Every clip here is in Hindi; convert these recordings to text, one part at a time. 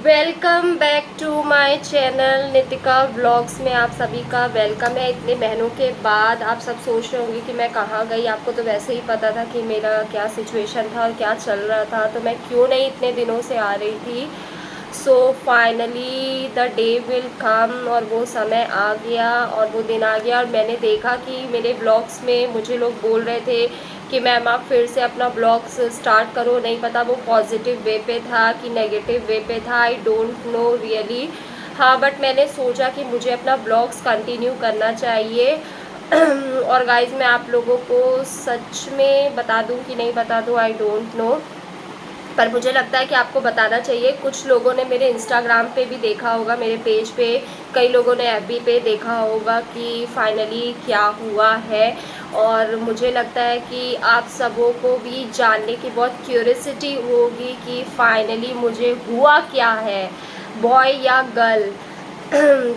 Welcome back to my channel Nitika vlogs में आप सभी का वेलकम है। इतने महीनों के बाद आप सब सोच रहे होंगे कि मैं कहाँ गई। आपको तो वैसे ही पता था कि मेरा क्या सिचुएशन था और क्या चल रहा था, तो मैं क्यों नहीं इतने दिनों से आ रही थी। So finally the day will come, और वो समय आ गया और वो दिन आ गया। और मैंने देखा कि मेरे ब्लॉग्स में मुझे लोग बोल रहे थे कि मैम आप फिर से अपना ब्लॉग्स स्टार्ट करो। नहीं पता वो पॉजिटिव वे पे था कि नेगेटिव वे पे था, आई डोंट नो रियली। हाँ, बट मैंने सोचा कि मुझे अपना ब्लॉग्स कंटिन्यू करना चाहिए। और गाइज मैं आप लोगों को सच में बता दूं कि नहीं बता दूं, आई डोंट नो, पर मुझे लगता है कि आपको बताना चाहिए। कुछ लोगों ने मेरे इंस्टाग्राम पे भी देखा होगा, मेरे पेज पे, कई लोगों ने एफबी पे देखा होगा कि फाइनली क्या हुआ है। और मुझे लगता है कि आप सबों को भी जानने की बहुत क्यूरियोसिटी होगी कि फाइनली मुझे हुआ क्या है, बॉय या गर्ल।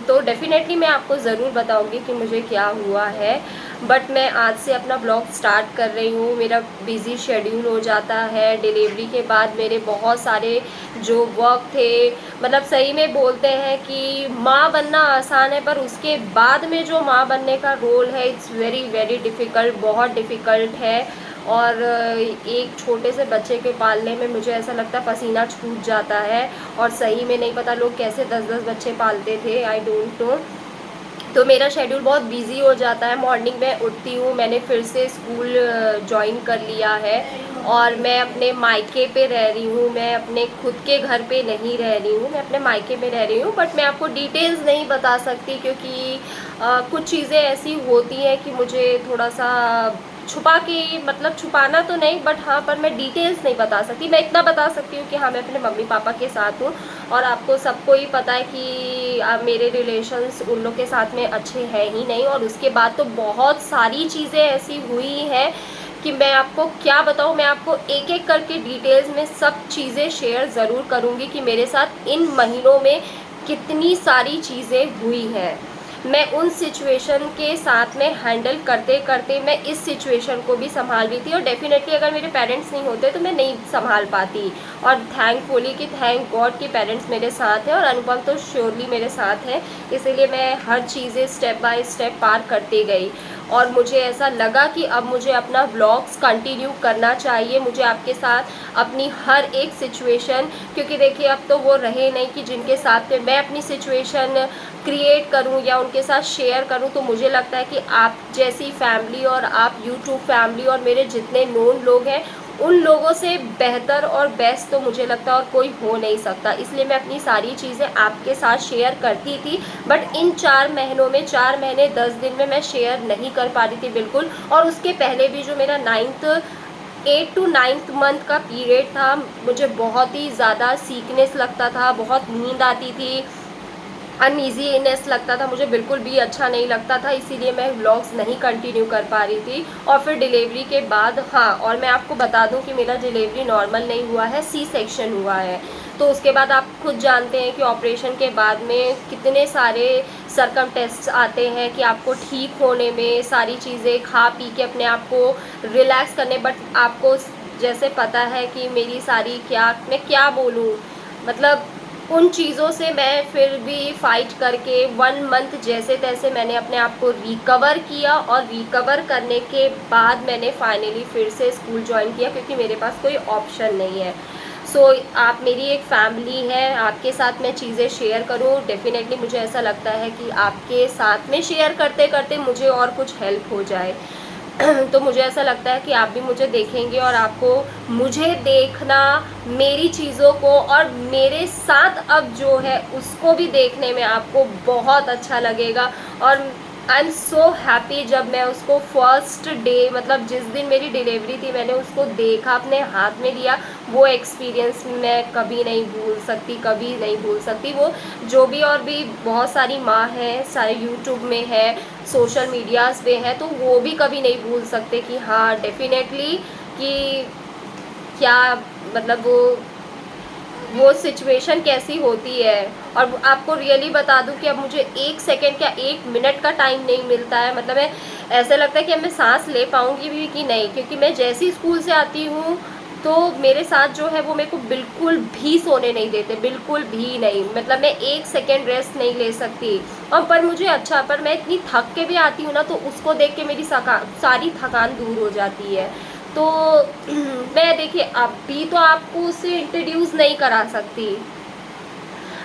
तो डेफ़िनेटली मैं आपको ज़रूर बताऊंगी कि मुझे क्या हुआ है। बट मैं आज से अपना ब्लॉग स्टार्ट कर रही हूँ। मेरा बिज़ी शेड्यूल हो जाता है। डिलीवरी के बाद मेरे बहुत सारे जो वर्क थे, मतलब सही में बोलते हैं कि माँ बनना आसान है, पर उसके बाद में जो माँ बनने का रोल है इट्स वेरी वेरी डिफ़िकल्ट, बहुत डिफ़िकल्ट है। और एक छोटे से बच्चे के पालने में मुझे ऐसा लगता है पसीना छूट जाता है। और सही में नहीं पता लोग कैसे 10-10 बच्चे पालते थे, आई डोंट नो। तो मेरा शेड्यूल बहुत बिजी हो जाता है। मॉर्निंग में उठती हूँ, मैंने फिर से स्कूल ज्वाइन कर लिया है और मैं अपने मायके पे रह रही हूँ। मैं अपने खुद के घर पे नहीं रह रही हूँ, मैं अपने मायके में रह रही हूँ। बट मैं आपको डिटेल्स नहीं बता सकती क्योंकि कुछ चीज़ें ऐसी होती हैं कि मुझे थोड़ा सा छुपा के, मतलब छुपाना तो नहीं, बट हाँ, पर मैं डिटेल्स नहीं बता सकती। मैं इतना बता सकती हूँ कि हाँ, मैं अपने मम्मी पापा के साथ हूँ। और आपको सबको ही पता है कि मेरे रिलेशन्स उन लोग के साथ में अच्छे हैं ही नहीं। और उसके बाद तो बहुत सारी चीज़ें ऐसी हुई हैं कि मैं आपको क्या बताऊँ। मैं आपको एक एक करके डिटेल्स में सब चीज़ें शेयर ज़रूर करूँगी कि मेरे साथ इन महीनों में कितनी सारी चीज़ें हुई हैं। मैं उन सिचुएशन के साथ में हैंडल करते करते मैं इस सिचुएशन को भी संभाल रही थी। और डेफिनेटली अगर मेरे पेरेंट्स नहीं होते तो मैं नहीं संभाल पाती। और थैंकफुली कि थैंक गॉड कि पेरेंट्स मेरे साथ हैं और अनुभव तो श्योरली मेरे साथ हैं। इसीलिए मैं हर चीज़ें स्टेप बाय स्टेप पार करती गई। और मुझे ऐसा लगा कि अब मुझे अपना व्लॉग्स कंटिन्यू करना चाहिए। मुझे आपके साथ अपनी हर एक सिचुएशन, क्योंकि देखिए अब तो वो रहे नहीं कि जिनके साथ में मैं अपनी सिचुएशन क्रिएट करूं या उनके साथ शेयर करूं। तो मुझे लगता है कि आप जैसी फैमिली और आप यूट्यूब फैमिली और मेरे जितने नोन लोग हैं उन लोगों से बेहतर और बेस्ट तो मुझे लगता है और कोई हो नहीं सकता। इसलिए मैं अपनी सारी चीज़ें आपके साथ शेयर करती थी। बट इन 4 महीनों में, 4 महीने 10 दिन में मैं शेयर नहीं कर पा रही थी बिल्कुल। और उसके पहले भी जो मेरा 8 टू 9th मंथ का पीरियड था, मुझे बहुत ही ज़्यादा सीकनेस लगता था, बहुत नींद आती थी, अनईजीनेस लगता था, मुझे बिल्कुल भी अच्छा नहीं लगता था। इसीलिए मैं व्लॉग्स नहीं कंटिन्यू कर पा रही थी। और फिर डिलीवरी के बाद, हाँ, और मैं आपको बता दूं कि मेरा डिलीवरी नॉर्मल नहीं हुआ है, सी सेक्शन हुआ है। तो उसके बाद आप खुद जानते हैं कि ऑपरेशन के बाद में कितने सारे सरकम टेस्ट आते हैं कि आपको ठीक होने में, सारी चीज़ें खा पी के अपने आप को रिलैक्स करने। बट आपको जैसे पता है कि मेरी सारी, क्या मैं क्या बोलूँ, मतलब उन चीज़ों से मैं फिर भी फ़ाइट करके 1 मंथ जैसे तैसे मैंने अपने आप को रिकवर किया। और रिकवर करने के बाद मैंने फाइनली फिर से स्कूल ज्वाइन किया क्योंकि मेरे पास कोई ऑप्शन नहीं है। सो आप मेरी एक फैमिली है, आपके साथ मैं चीज़ें शेयर करूँ, डेफ़िनेटली मुझे ऐसा लगता है कि आपके साथ में शेयर करते करते मुझे और कुछ हेल्प हो जाए। तो मुझे ऐसा लगता है कि आप भी मुझे देखेंगे और आपको मुझे देखना, मेरी चीज़ों को और मेरे साथ अब जो है उसको भी देखने में आपको बहुत अच्छा लगेगा। और आई एम सो हैप्पी जब मैं उसको फर्स्ट डे, मतलब जिस दिन मेरी डिलीवरी थी, मैंने उसको देखा, अपने हाथ में लिया। वो एक्सपीरियंस मैं कभी नहीं भूल सकती, कभी नहीं भूल सकती। वो जो भी, और भी बहुत सारी माँ हैं, सारे यूट्यूब में है, सोशल मीडियाज़ पे है, तो वो भी कभी नहीं भूल सकते कि हाँ डेफिनेटली कि क्या, मतलब वो सिचुएशन कैसी होती है। और आपको रियली बता दूं कि अब मुझे 1 सेकंड क्या 1 मिनट का टाइम नहीं मिलता है। मतलब मैं, ऐसा लगता है कि अब मैं सांस ले पाऊंगी भी कि नहीं, क्योंकि मैं जैसी स्कूल से आती हूँ तो मेरे साथ जो है वो मेरे को बिल्कुल भी सोने नहीं देते, बिल्कुल भी नहीं। मतलब मैं 1 सेकेंड रेस्ट नहीं ले सकती। और पर मुझे अच्छा, पर मैं इतनी थक के भी आती हूँ ना, तो उसको देख के मेरी सारी थकान दूर हो जाती है। तो मैं देखिए अभी तो आपको उससे इंट्रोड्यूस नहीं करा सकती,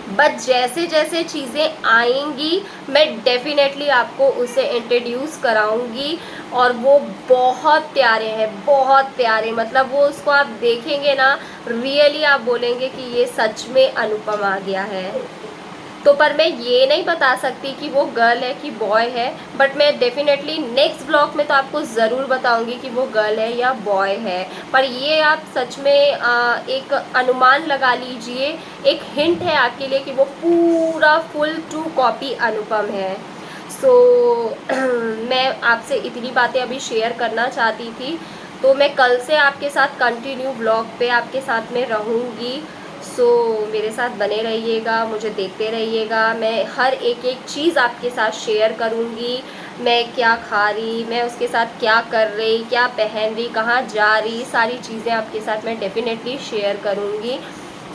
बट जैसे जैसे चीज़ें आएंगी मैं डेफिनेटली आपको उसे इंट्रोड्यूस कराऊंगी। और वो बहुत प्यारे हैं, बहुत प्यारे। मतलब वो उसको आप देखेंगे ना, रियली आप बोलेंगे कि ये सच में अनुपम आ गया है। तो पर मैं ये नहीं बता सकती कि वो गर्ल है कि बॉय है, बट मैं डेफिनेटली नेक्स्ट ब्लॉग में तो आपको ज़रूर बताऊंगी कि वो गर्ल है या बॉय है। पर ये आप सच में एक अनुमान लगा लीजिए, एक हिंट है आपके लिए कि वो पूरा फुल टू कॉपी अनुपम है। सो मैं आपसे इतनी बातें अभी शेयर करना चाहती थी। तो मैं कल से आपके साथ कंटिन्यू ब्लॉग पे आपके साथ में रहूँगी। सो मेरे साथ बने रहिएगा, मुझे देखते रहिएगा। मैं हर एक एक चीज़ आपके साथ शेयर करूँगी। मैं क्या खा रही, मैं उसके साथ क्या कर रही, क्या पहन रही, कहाँ जा रही, सारी चीज़ें आपके साथ मैं डेफिनेटली शेयर करूँगी।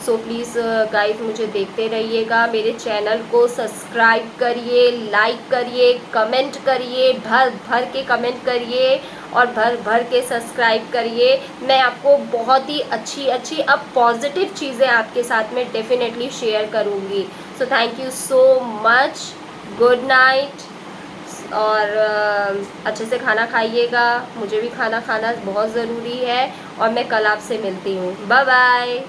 सो प्लीज़ गाइस मुझे देखते रहिएगा। मेरे चैनल को सब्सक्राइब करिए, लाइक करिए, कमेंट करिए, भर भर के कमेंट करिए और भर भर के सब्सक्राइब करिए। मैं आपको बहुत ही अच्छी अच्छी अब पॉजिटिव चीज़ें आपके साथ में डेफिनेटली शेयर करूँगी। So thank you so much, good night. और अच्छे से खाना खाइएगा, मुझे भी खाना खाना बहुत ज़रूरी है। और मैं कल आपसे मिलती हूँ, बाय बाय।